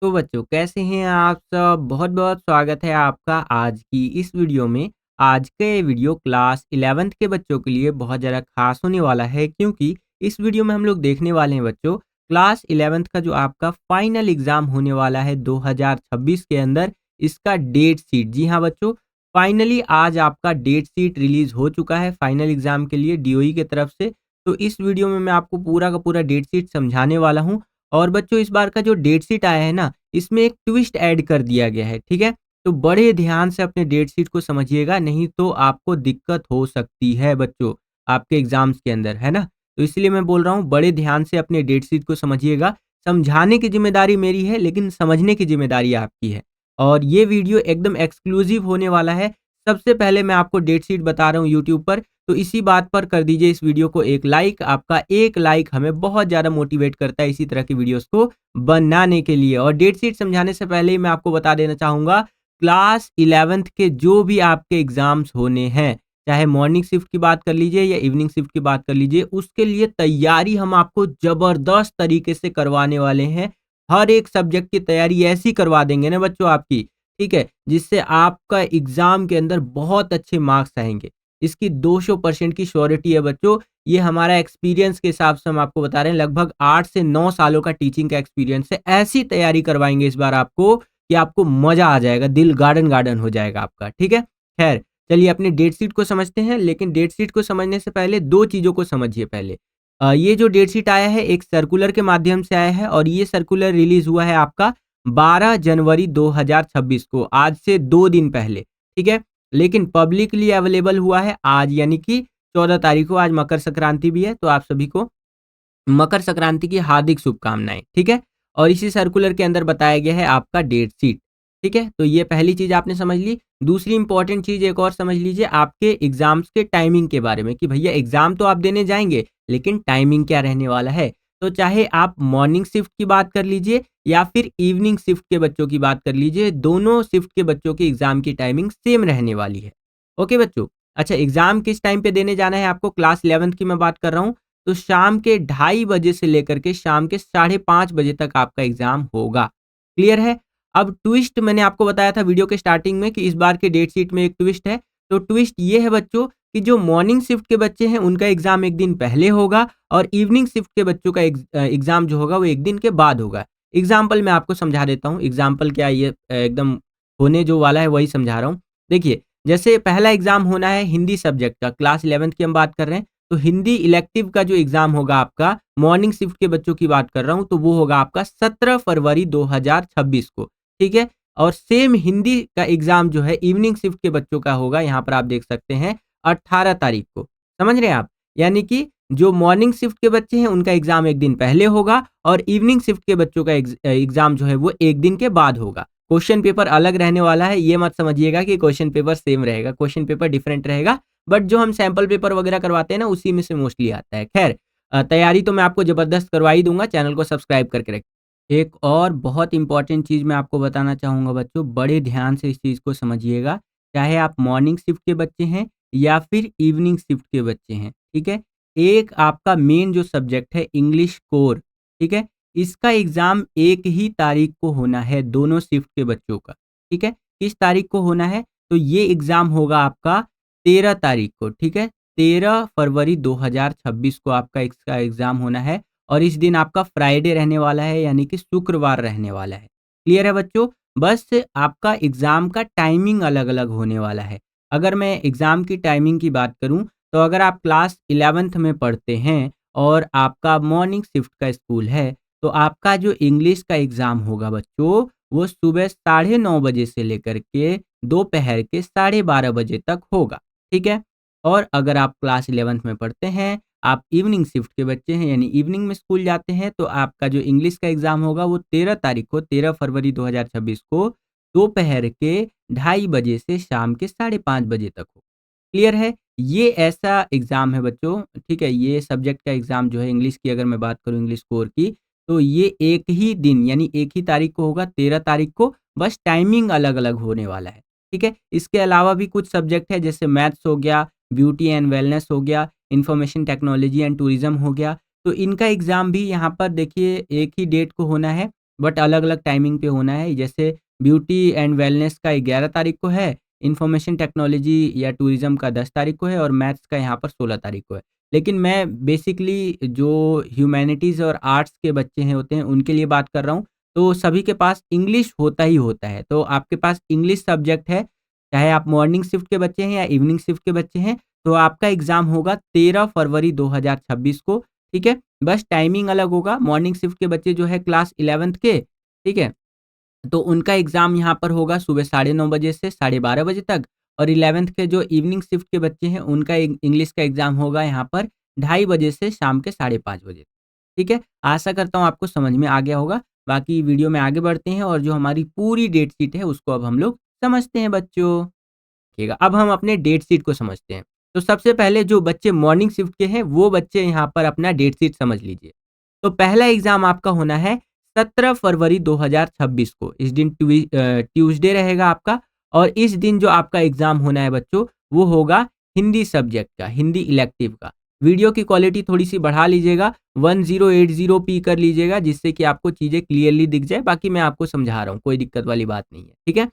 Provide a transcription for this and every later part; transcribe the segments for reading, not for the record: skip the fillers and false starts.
तो बच्चों कैसे हैं आप सब? बहुत-बहुत स्वागत है आपका आज की इस वीडियो में। आज का ये वीडियो क्लास 11th के बच्चों के लिए बहुत ज़्यादा ख़ास होने वाला है क्योंकि इस वीडियो में हम लोग देखने वाले हैं बच्चों क्लास 11th का जो आपका फाइनल एग्ज़ाम होने वाला है 2026 के अंदर इसका डेट शीट। जी हाँ बच्चों, फाइनली आज आपका डेट शीट रिलीज़ हो चुका है फाइनल एग्ज़ाम के लिए डीओई की तरफ से। तो इस वीडियो में मैं आपको पूरा का पूरा डेट शीट समझाने वाला हूँ। और बच्चों इस बार का जो डेट शीट आया है ना, इसमें एक ट्विस्ट ऐड कर दिया गया है, ठीक है? तो बड़े ध्यान से अपने डेट शीट को समझिएगा, नहीं तो आपको दिक्कत हो सकती है बच्चों, आपके एग्ज़ाम्स के अंदर, है ना? तो इसलिए मैं बोल रहा हूँ बड़े ध्यान से अपने डेट शीट को समझिएगा। समझाने की ज़िम्मेदारी मेरी है, लेकिन समझने की ज़िम्मेदारी आपकी है। और ये वीडियो एकदम एक्सक्लूसिव होने वाला है। सबसे पहले मैं आपको डेट शीट बता रहा हूँ यूट्यूब पर, तो इसी बात पर कर दीजिए इस वीडियो को एक लाइक। आपका एक लाइक हमें बहुत ज़्यादा मोटिवेट करता है इसी तरह की वीडियोस को बनाने के लिए। और डेट शीट समझाने से पहले ही मैं आपको बता देना चाहूँगा, क्लास 11th के जो भी आपके एग्ज़ाम्स होने हैं, चाहे मॉर्निंग शिफ्ट की बात कर लीजिए या इवनिंग शिफ्ट की बात कर लीजिए, उसके लिए तैयारी हम आपको ज़बरदस्त तरीके से करवाने वाले हैं। हर एक सब्जेक्ट की तैयारी ऐसी करवा देंगे ना बच्चों आपकी, ठीक है? जिससे आपका एग्ज़ाम के अंदर बहुत अच्छे मार्क्स आएँगे। इसकी 200% की श्योरिटी है बच्चों। ये हमारा एक्सपीरियंस के हिसाब से हम आपको बता रहे हैं, लगभग 8 से 9 सालों का टीचिंग का एक्सपीरियंस है। ऐसी तैयारी करवाएँगे इस बार आपको कि आपको मज़ा आ जाएगा, दिल गार्डन गार्डन हो जाएगा आपका, ठीक है? ख़ैर, चलिए अपनी डेट शीट को समझते हैं, लेकिन डेट शीट को समझने से पहले 2 चीज़ों को समझिए पहले। ये जो डेट शीट आया है एक सर्कुलर के माध्यम से आया है और ये सर्कुलर रिलीज़ हुआ है आपका 12 जनवरी 2026 को, आज से 2 दिन पहले, ठीक है? लेकिन पब्लिकली अवेलेबल हुआ है आज यानी कि 14 तारीख को। आज मकर संक्रांति भी है, तो आप सभी को मकर संक्रांति की हार्दिक शुभकामनाएँ, ठीक है? और इसी सर्कुलर के अंदर बताया गया है आपका डेट शीट, ठीक है? तो ये पहली चीज़ आपने समझ ली। दूसरी इम्पोर्टेंट चीज़ एक और समझ लीजिए आपके एग्ज़ाम्स के टाइमिंग के बारे में कि भैया एग्ज़ाम तो आप देने जाएँगे, लेकिन टाइमिंग क्या रहने वाला है? तो चाहे आप मॉर्निंग शिफ्ट की बात कर लीजिए या फिर इवनिंग शिफ्ट के बच्चों की बात कर लीजिए, दोनों शिफ्ट के बच्चों की एग्ज़ाम की टाइमिंग सेम रहने वाली है। ओके बच्चों? अच्छा, एग्ज़ाम किस टाइम पे देने जाना है आपको? क्लास 11th की मैं बात कर रहा हूँ। तो शाम के 2:30 बजे से लेकर के शाम के 5:30 बजे तक आपका एग्ज़ाम होगा। क्लियर है? अब ट्विस्ट मैंने आपको बताया था वीडियो के स्टार्टिंग में कि इस बार के डेट शीट में एक ट्विस्ट है। तो ट्विस्ट ये है बच्चों कि जो मॉर्निंग शिफ्ट के बच्चे हैं उनका एग्ज़ाम 1 दिन पहले होगा और इवनिंग शिफ्ट के बच्चों का एग्ज़ाम जो होगा वो 1 दिन के बाद होगा। एग्ज़ाम्पल मैं आपको समझा देता हूँ। एग्ज़ाम्पल क्या ये एकदम होने जो वाला है वही समझा रहा हूँ। देखिए, जैसे पहला एग्ज़ाम होना है हिंदी सब्जेक्ट का, क्लास 11th की हम बात कर रहे हैं। तो हिंदी इलेक्टिव का जो एग्ज़ाम होगा आपका, मॉर्निंग शिफ्ट के बच्चों की बात कर रहा हूँ, तो वो होगा आपका 17 फरवरी 2026 को, ठीक है? और सेम हिंदी का एग्ज़ाम जो है इवनिंग शिफ्ट के बच्चों का होगा, यहाँ पर आप देख सकते हैं 18 तारीख को। समझ रहे हैं आप? यानी कि जो मॉर्निंग शिफ्ट के बच्चे हैं, उनका एग्ज़ाम 1 दिन पहले होगा और इवनिंग शिफ्ट के बच्चों का एग्ज़ाम जो है वो 1 दिन के बाद होगा। क्वेश्चन पेपर अलग रहने वाला है, ये मत समझिएगा कि क्वेश्चन पेपर सेम रहेगा, क्वेश्चन पेपर डिफरेंट रहेगा। बट जो हम सैंपल पेपर वगैरह करवाते हैं ना, उसी में से मोस्टली आता है। ख़ैर, तैयारी तो मैं आपको ज़बरदस्त करवा ही दूँगा, चैनल को सब्सक्राइब करके रखिए। एक और बहुत इम्पोर्टेंट चीज़ मैं आपको बताना चाहूँगा बच्चों, बड़े ध्यान से इस चीज़ को समझिएगा, चाहे आप मॉर्निंग शिफ्ट के बच्चे हैं या फिर इवनिंग शिफ्ट के बच्चे हैं, ठीक है? एक आपका मेन जो सब्जेक्ट है इंग्लिश कोर, ठीक है? इसका एग्ज़ाम एक ही तारीख को होना है, दोनों शिफ्ट के बच्चों का, ठीक है? किस तारीख को होना है? तो ये एग्ज़ाम होगा आपका 13 तारीख को, ठीक है? 13 फरवरी 2026 को आपका इसका एग्ज़ाम होना है और इस दिन आपका फ्राइडे रहने वाला है यानी कि शुक्रवार रहने वाला है। क्लियर है बच्चों? बस आपका एग्ज़ाम का टाइमिंग अलग-अलग होने वाला है। अगर मैं एग्ज़ाम की टाइमिंग की बात करूँ, तो अगर आप क्लास 11th में पढ़ते हैं और आपका मॉर्निंग शिफ्ट का स्कूल है, तो आपका जो इंग्लिश का एग्ज़ाम होगा बच्चों, वो सुबह साढ़े 9 बजे से लेकर के दोपहर के साढ़े 12 बजे तक होगा। ठीक है? और अगर आप क्लास 11th में पढ़ते हैं, आप इवनिंग शिफ्ट के बच्चे हैं यानी इवनिंग में स्कूल जाते हैं, तो आपका जो इंग्लिश का एग्ज़ाम होगा वो 13 तारीख को 13 फरवरी 2026 को दोपहर के ढाई बजे से शाम के साढ़े 5 बजे तक हो। क्लियर है? ये ऐसा एग्ज़ाम है बच्चों, ठीक है? ये सब्जेक्ट का एग्ज़ाम जो है इंग्लिश की अगर मैं बात करूँ इंग्लिश कोर की, तो ये एक ही दिन यानी एक ही तारीख को होगा 13 तारीख को, बस टाइमिंग अलग-अलग होने वाला है। ठीक है? इसके अलावा भी कुछ सब्जेक्ट है जैसे मैथ्स हो गया, ब्यूटी एंड वेलनेस हो गया, इन्फॉर्मेशन टेक्नोलॉजी एंड टूरिज़्म हो गया, तो इनका एग्ज़ाम भी यहाँ पर देखिए एक ही डेट को होना है बट अलग-अलग टाइमिंग पे होना है। जैसे ब्यूटी एंड वेलनेस का 11 तारीख को है, इन्फॉर्मेशन टेक्नोलॉजी या टूरिज़्म का 10 तारीख को है और मैथ्स का यहाँ पर 16 तारीख को है। लेकिन मैं बेसिकली जो ह्यूमैनिटीज़ और आर्ट्स के बच्चे हैं होते हैं, उनके लिए बात कर रहा हूँ। तो सभी के पास इंग्लिश होता ही होता है। तो आपके पास इंग्लिश सब्जेक्ट है, चाहे आप मॉर्निंग शिफ्ट के बच्चे हैं या इवनिंग शिफ्ट के बच्चे हैं, तो आपका एग्ज़ाम होगा 13 फरवरी 2026 को, ठीक है? बस टाइमिंग अलग होगा। मॉर्निंग शिफ्ट के बच्चे जो है क्लास 11th के, ठीक है? तो उनका एग्ज़ाम यहाँ पर होगा सुबह साढ़े 9 बजे से साढ़े 12 बजे तक और 11th के जो इवनिंग शिफ्ट के बच्चे हैं, उनका इंग्लिश का एग्ज़ाम होगा यहाँ पर ढाई बजे से शाम के साढ़े 5 बजे। ठीक है? आशा करता हूँ आपको समझ में आ गया होगा। बाकी वीडियो में आगे बढ़ते हैं और जो हमारी पूरी डेट शीट है, उसको अब हम लोग समझते हैं बच्चों। देखिएगा, अब हम अपने डेट शीट को समझते हैं। तो सबसे पहले जो बच्चे मॉर्निंग शिफ्ट के हैं, वो बच्चे यहाँ पर अपना डेट शीट समझ लीजिए। तो पहला एग्ज़ाम आपका होना है 17 फरवरी 2026 को। इस दिन ट्यूज़डे रहेगा आपका और इस दिन जो आपका एग्ज़ाम होना है बच्चों, वो होगा हिंदी सब्जेक्ट का, हिंदी इलेक्टिव का। वीडियो की क्वालिटी थोड़ी-सी बढ़ा लीजिएगा, 1080p कर लीजिएगा, जिससे कि आपको चीज़ें क्लियरली दिख जाए। बाकी मैं आपको समझा रहा हूँ, कोई दिक्कत वाली बात नहीं है, ठीक है?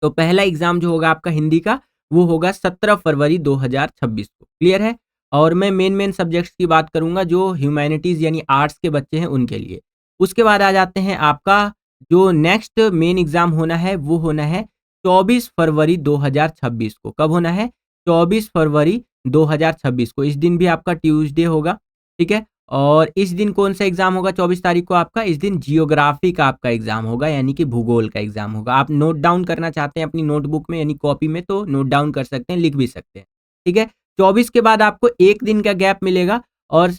तो पहला एग्ज़ाम जो होगा आपका हिंदी का, वो होगा 17 फरवरी 2026 को, क्लियर है? और मैं मेन सब्जेक्ट्स की बात करूँगा जो ह्यूमैनिटीज़ यानी आर्ट्स के बच्चे हैं उनके लिए। उसके बाद आ जाते हैं आपका जो नेक्स्ट मेन एग्ज़ाम होना है, वो होना है 24 फरवरी 2026 को। कब होना है? 24 फरवरी 2026 को। इस दिन भी आपका ट्यूज़डे होगा, ठीक है? और इस दिन कौन-सा एग्ज़ाम होगा 24 तारीख को आपका? इस दिन जियोग्राफ़ी का आपका एग्ज़ाम होगा, यानी कि भूगोल का एग्ज़ाम होगा। आप नोट डाउन करना चाहते हैं अपनी नोटबुक में यानी कॉपी में, तो नोट डाउन कर सकते हैं, लिख भी सकते हैं। ठीक है? 24 के बाद आपको 1 दिन का गैप मिलेगा और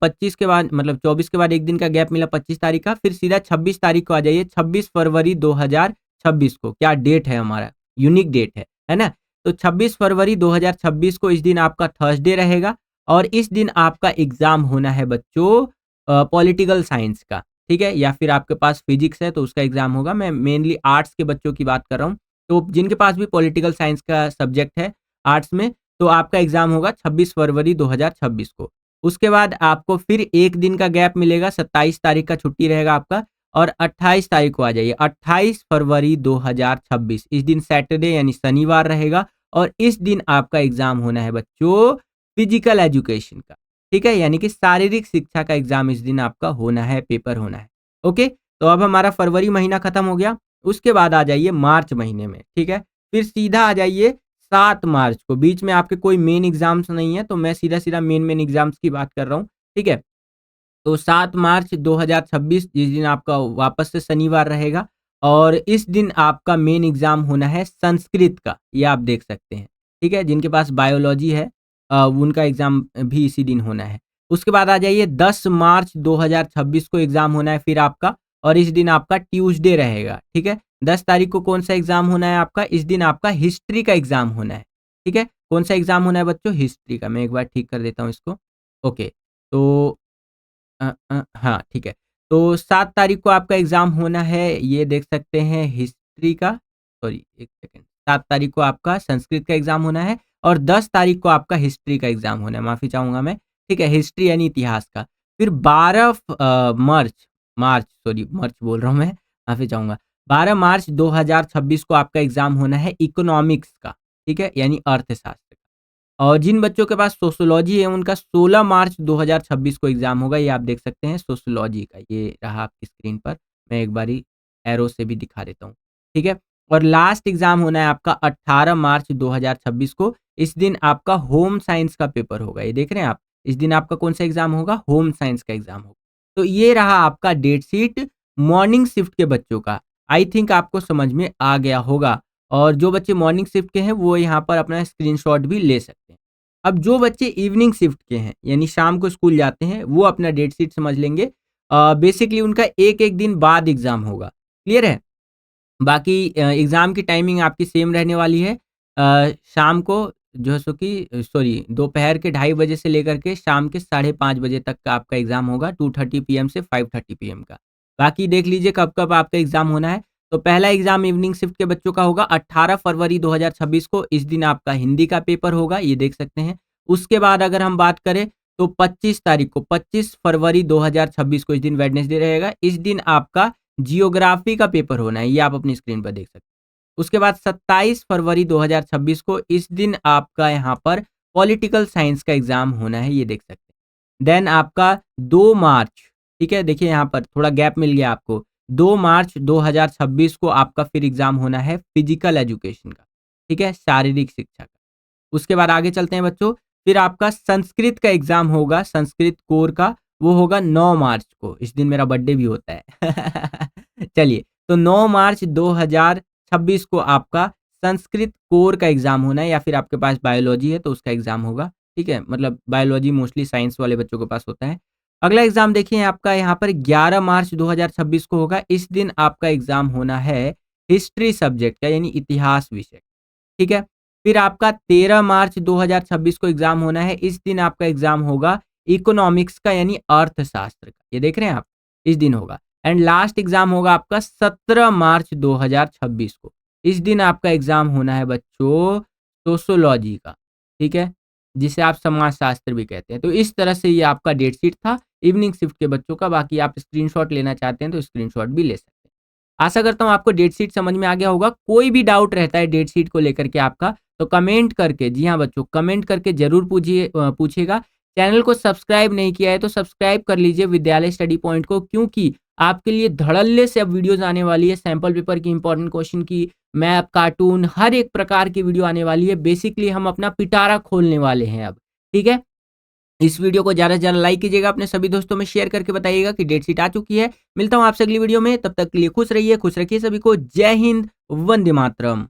25 के बाद मतलब 24 के बाद 1 दिन का गैप मिला 25 तारीख का, फिर सीधा 26 तारीख को आ जाइए, 26 फरवरी 2026 को। क्या डेट है हमारा, यूनिक डेट है ना? तो 26 फरवरी 2026 को इस दिन आपका थर्सडे रहेगा और इस दिन आपका एग्ज़ाम होना है बच्चों पॉलिटिकल साइंस का, ठीक है? या फिर आपके पास फिज़िक्स है तो उसका एग्ज़ाम होगा। मैं मेनली आर्ट्स के बच्चों की बात कर रहा हूँ। तो जिनके पास भी पॉलिटिकल साइंस का सब्जेक्ट है आर्ट्स में, तो आपका एग्ज़ाम होगा 26 फरवरी 2026 को। उसके बाद आपको फिर 1 दिन का गैप मिलेगा, 27 तारीख का छुट्टी रहेगा आपका और 28 तारीख को आ जाइए, 28 फरवरी 2026 इस दिन सैटरडे यानी शनिवार रहेगा और इस दिन आपका एग्ज़ाम होना है बच्चों फिजिकल एजुकेशन का, ठीक है? यानी कि शारीरिक शिक्षा का एग्ज़ाम इस दिन आपका होना है, पेपर होना है। ओके? तो अब हमारा फरवरी महीना खत्म हो गया, उसके बाद आ जाइए मार्च महीने में, ठीक है? फिर सीधा आ जाइए 7 मार्च को, बीच में आपके कोई मेन एग्ज़ाम्स नहीं है, तो मैं सीधा-सीधा मेन एग्ज़ाम्स की बात कर रहा हूँ, ठीक है? तो 7 मार्च 2026 जिस दिन आपका वापस से शनिवार रहेगा और इस दिन आपका मेन एग्ज़ाम होना है संस्कृत का, ये आप देख सकते हैं, ठीक है? जिनके पास बायोलॉजी है उनका एग्ज़ाम भी इसी दिन होना है। उसके बाद आ जाइए 10 मार्च 2026 को एग्ज़ाम होना है फिर आपका और इस दिन आपका ट्यूसडे रहेगा, ठीक है? 10 तारीख को कौन-सा एग्ज़ाम होना है आपका? इस दिन आपका हिस्ट्री का एग्ज़ाम होना है, ठीक है? कौन-सा एग्ज़ाम होना है बच्चों? हिस्ट्री का। मैं एक बार ठीक कर देता हूँ इसको। ओके, तो हाँ, ठीक है। तो 7 तारीख को आपका एग्ज़ाम होना है, ये देख सकते हैं हिस्ट्री का सॉरी 1 सेकंड 7 तारीख को आपका संस्कृत का एग्ज़ाम होना है और 10 तारीख को आपका हिस्ट्री का एग्ज़ाम होना है, माफ़ी चाहूँगा मैं, ठीक है? हिस्ट्री यानी इतिहास का। फिर 12 मार्च बोल रहा हूँ मैं, माफ़ी चाहूँगा। 12 मार्च 2026 को आपका एग्ज़ाम होना है इकोनॉमिक्स का, ठीक है? यानी अर्थशास्त्र। और जिन बच्चों के पास सोशियोलॉजी है उनका 16 मार्च 2026 को एग्ज़ाम होगा, ये आप देख सकते हैं सोशियोलॉजी का, ये रहा आपकी स्क्रीन पर। मैं एक बारी एरो से भी दिखा देता हूँ, ठीक है? और लास्ट एग्ज़ाम होना है आपका 18 मार्च 2026 को, इस दिन आपका होम साइंस का पेपर होगा, ये देख रहे हैं आप? इस दिन आपका कौन-सा एग्ज़ाम होगा? होम साइंस का एग्ज़ाम होगा। तो ये रहा आपका डेट शीट मॉर्निंग शिफ्ट के बच्चों का। आई थिंक आपको समझ में आ गया होगा और जो बच्चे मॉर्निंग शिफ्ट के हैं वो यहाँ पर अपना स्क्रीनशॉट भी ले सकते हैं। अब जो बच्चे इवनिंग शिफ्ट के हैं, यानी शाम को स्कूल जाते हैं, वो अपना डेट शीट समझ लेंगे। बेसिकली उनका एक-एक दिन बाद एग्ज़ाम होगा, क्लियर है? बाकी एग्ज़ाम की टाइमिंग आपकी सेम रहने वाली है। शाम को जो है सो कि सॉरी दोपहर के ढाई बजे से लेकर के शाम के साढ़े 5 बजे तक का आपका एग्ज़ाम होगा, 2:30 पीएम से 5:30 पीएम का। बाकी देख लीजिए कब-कब आपका एग्ज़ाम होना है। तो पहला एग्ज़ाम इवनिंग शिफ्ट के बच्चों का होगा 18 फरवरी 2026 को, इस दिन आपका हिंदी का पेपर होगा, ये देख सकते हैं। उसके बाद अगर हम बात करें तो 25 तारीख को 25 फरवरी 2026 को इस दिन वेडनेसडे रहेगा। इस दिन आपका जियोग्राफी का पेपर होना है, ये आप अपनी स्क्रीन पर देख सकते हैं। उसके बाद 27 फरवरी 2026 को इस दिन आपका यहाँ पर पॉलिटिकल साइंस का एग्जाम होना है, ये देख सकते हैं। देन आपका 2 मार्च, ठीक है, देखिए यहाँ पर थोड़ा गैप मिल गया आपको। 2 मार्च 2026 को आपका फिर एग्जाम होना है फिजिकल एजुकेशन का, ठीक है, शारीरिक शिक्षा का। उसके बाद आगे चलते हैं बच्चों, फिर आपका संस्कृत का एग्जाम होगा, संस्कृत कोर का, वो होगा 9 मार्च को। इस दिन मेरा बर्थडे भी होता है। चलिए, तो 9 मार्च 2026 को आपका संस्कृत कोर का एग्जाम होना है, या फिर आपके पास बायोलॉजी है तो उसका एग्जाम होगा, ठीक है, मतलब बायोलॉजी मोस्टली साइंस वाले बच्चों के पास होता है। अगला एग्जाम देखिए आपका यहाँ पर 11 मार्च 2026 को होगा। इस दिन आपका एग्जाम होना है हिस्ट्री सब्जेक्ट का, यानी इतिहास विषय, ठीक है। फिर आपका 13 मार्च 2026 को एग्जाम होना है। इस दिन आपका एग्जाम होगा इकोनॉमिक्स का, यानी अर्थशास्त्र का, ये देख रहे हैं आप, इस दिन होगा। एंड लास्ट एग्जाम होगा आपका 17 मार्च 2026 को। इस दिन आपका एग्जाम होना है बच्चों सोशोलॉजी का, ठीक है, जिसे आप समाजशास्त्र भी कहते हैं। तो इस तरह से ये आपका डेट शीट था इवनिंग शिफ्ट के बच्चों का। बाकी आप स्क्रीनशॉट लेना चाहते हैं तो स्क्रीनशॉट भी ले सकते हैं। आशा करता हूँ आपको डेट शीट समझ में आ गया होगा। कोई भी डाउट रहता है डेट शीट को लेकर के आपका, तो कमेंट करके, जी हाँ बच्चों, कमेंट करके जरूर पूछिएगा। चैनल को सब्सक्राइब नहीं किया है तो सब्सक्राइब कर लीजिए विद्यालय स्टडी पॉइंट को, क्योंकि आपके लिए धड़ल्ले से अब वीडियोस आने वाली है। सैंपल पेपर की, इंपॉर्टेंट क्वेश्चन की, मैप, कार्टून, हर एक प्रकार की वीडियो आने वाली है। बेसिकली हम अपना पिटारा खोलने वाले हैं अब, ठीक है। इस वीडियो को ज़्यादा से ज़्यादा लाइक कीजिएगा, अपने सभी दोस्तों में शेयर करके बताइएगा कि डेट शीट आ चुकी है। मिलता हूँ आपसे अगली वीडियो में, तब तक के लिए खुश रहिए, खुश रखिए सभी को। जय हिंद, वंदे मातरम।